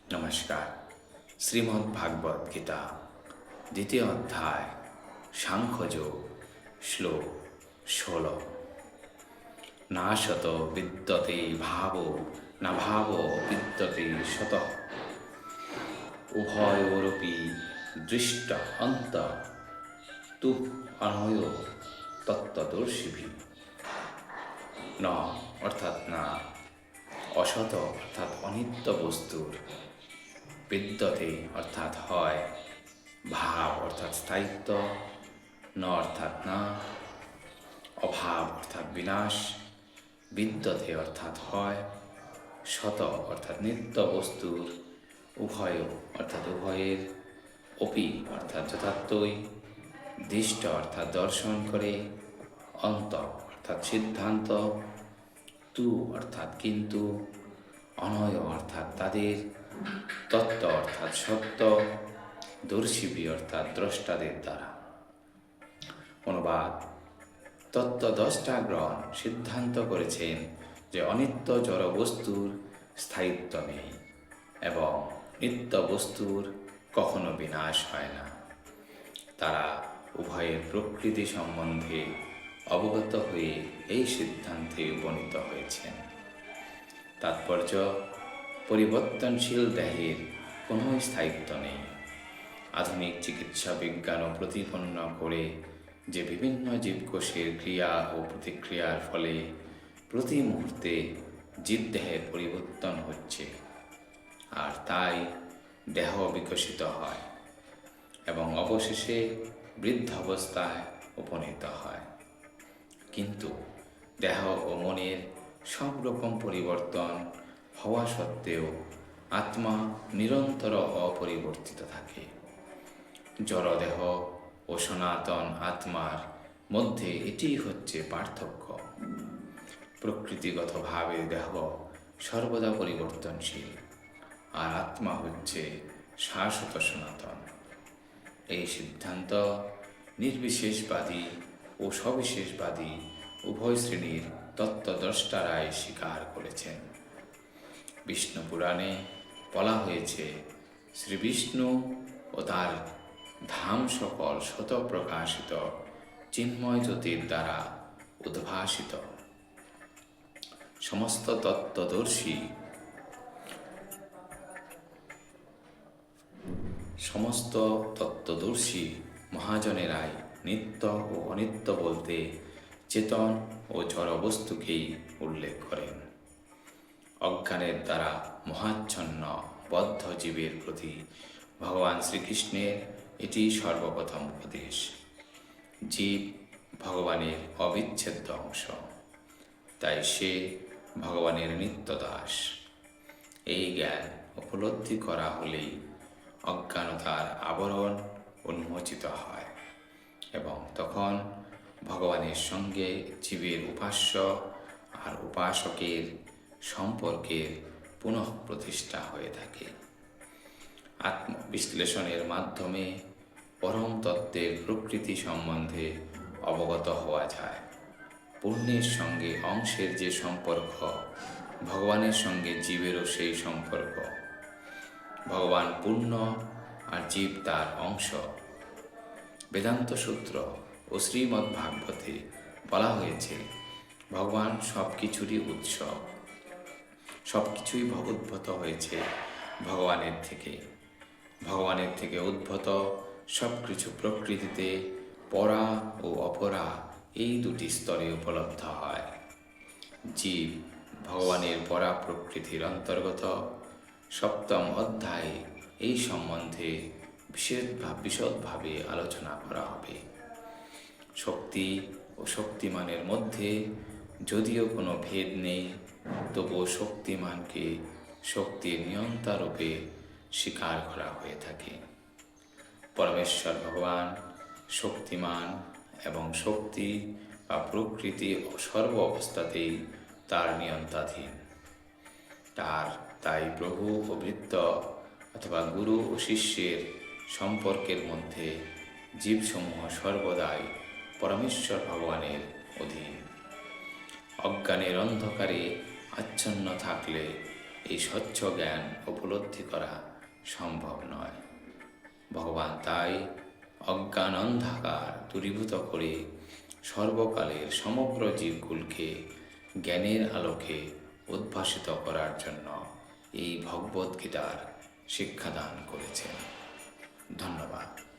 নমস্কার। শ্রীমদ্ ভাগবত গীতা দ্বিতীয় অধ্যায় সাংখ্যযোগ শ্লোক 16। নাশত বিদ্যতে ভাব না ভাব বিদ্যতে শতঃ উভয়োরপি দৃষ্ট অন্ত তু অনয় তত্ত্বদর্শিভি। ন অর্থাৎ না, অসত অর্থাৎ অনিত্য বস্তুর, বিদ্যতে অর্থাৎ হয়, ভাব অর্থাৎ স্থায়িত্ব, ন অর্থাৎ না, অভাব অর্থাৎ বিনাশ, বিদ্যতে অর্থাৎ হয়, শত অর্থাৎ নিত্য বস্তুর, উভয় অর্থাৎ উভয়ের, অপি অর্থাৎ যথার্থই, দৃষ্ট অর্থাৎ দর্শন করে, অন্ত অর্থাৎ সিদ্ধান্ত, তু অর্থাৎ কিন্তু, অনয় অর্থাৎ তাদের, তত্ত্ব অর্থাৎ সত্য, দর্শিবি অর্থাৎ দ্রষ্টাদের দ্বারা। অনুবাদ: তত্ত্বদ্রষ্টাগণ সিদ্ধান্ত করেছেন যে অনিত্য জড় বস্তুর স্থায়িত্ব নেই এবং নিত্য বস্তুর কখনো বিনাশ হয় না। তারা উভয়ের প্রকৃতি সম্বন্ধে অবগত হয়ে এই সিদ্ধান্তে উপনীত হয়েছেন। তাৎপর্য: পরিবর্তনশীল দেহের কোনো স্থায়িত্ব নেই। আধুনিক চিকিৎসা বিজ্ঞানও প্রতিপন্ন করে যে বিভিন্ন জীবকোষের ক্রিয়া ও প্রতিক্রিয়ার ফলে প্রতি মুহূর্তে জীবদেহের পরিবর্তন হচ্ছে, আর তাই দেহ বিকশিত হয় এবং অবশেষে বৃদ্ধাবস্থায় উপনীত হয়। কিন্তু দেহ ও মনের সব রকম পরিবর্তন হওয়া সত্ত্বেও আত্মা নিরন্তর অপরিবর্তিত থাকে। জড়দেহ ও সনাতন আত্মার মধ্যে এটি হচ্ছে পার্থক্য। প্রকৃতিগতভাবে দেহ সর্বদা পরিবর্তনশীল, আর আত্মা হচ্ছে শাশ্বত সনাতন। এই সিদ্ধান্ত নির্বিশেষবাদী ও সবিশেষবাদী উভয় শ্রেণীর তত্ত্বদ্রষ্টারাই স্বীকার করেছেন। বিষ্ণু পুরাণে বলা হয়েছে, শ্রী বিষ্ণু ও তার ধাম সকল শত প্রকাশিত চিন্ময় জ্যোতির দ্বারা উদ্ভাসিত। সমস্ত তত্ত্বদর্শী মহাজনেরাই নিত্য ও অনিত্য বলতে চেতন ও জড় বস্তুকেই উল্লেখ করেন। অজ্ঞানের দ্বারা মহাচ্ছন্ন বদ্ধ জীবের প্রতি ভগবান শ্রীকৃষ্ণের এটি সর্বপ্রথম উপদেশ। জীব ভগবানের অবিচ্ছেদ্য অংশ, তাই সে ভগবানের নিত্য দাস। এই জ্ঞান উপলব্ধি করা হলেই অজ্ঞানতার আবরণ উন্মোচিত হয় এবং তখন ভগবানের সঙ্গে জীবের উপাস্য আর উপাসকের সম্পর্কের পুনঃ প্রতিষ্ঠা হয়ে থাকে। আত্মবিশ্লেষণের মাধ্যমে পরম তত্ত্বের প্রকৃতি সম্বন্ধে অবগত হওয়া যায়। পুণ্যের সঙ্গে অংশের যে সম্পর্ক, ভগবানের সঙ্গে জীবেরও সেই সম্পর্ক। ভগবান পূর্ণ আর জীব তার অংশ। বেদান্ত সূত্র ও শ্রীমদ্ ভাগবতে বলা হয়েছে, ভগবান সব কিছুরই উৎস। সব কিছুই উদ্ভূত হয়েছে ভগবানের থেকে। ভগবানের থেকে উদ্ভূত সব কিছু প্রকৃতিতে পরা ও অপরা এই দুটি স্তরে উপলব্ধ হয়। জীব ভগবানের পরা প্রকৃতির অন্তর্গত। সপ্তম অধ্যায়ে এই সম্বন্ধে বিশদভাবে আলোচনা করা হবে। শক্তি ও শক্তিমানের মধ্যে যদিও কোনো ভেদ নেই, তবুও শক্তিমানকে শক্তির নিয়ন্তা রূপে স্বীকার করা হয়ে থাকে। পরমেশ্বর ভগবান শক্তিমান এবং শক্তি বা প্রকৃতি সর্ব অবস্থাতেই তার নিয়ন্ত্রণাধীন। তাই প্রভু ও ভৃত্য অথবা গুরু ও শিষ্যের সম্পর্কের মধ্যে জীবসমূহ সর্বদাই পরমেশ্বর ভগবানের অধীন। অজ্ঞানের অন্ধকারে আচ্ছন্ন থাকলে এই স্বচ্ছ জ্ঞান উপলব্ধি করা সম্ভব নয়। ভগবান তাই অজ্ঞান অন্ধকার দূরীভূত করে সর্বকালের সমগ্র জীবকুলকে জ্ঞানের আলোকে উদ্ভাসিত করার জন্য এই ভগবদ্গীতার শিক্ষাদান করেছেন। ধন্যবাদ।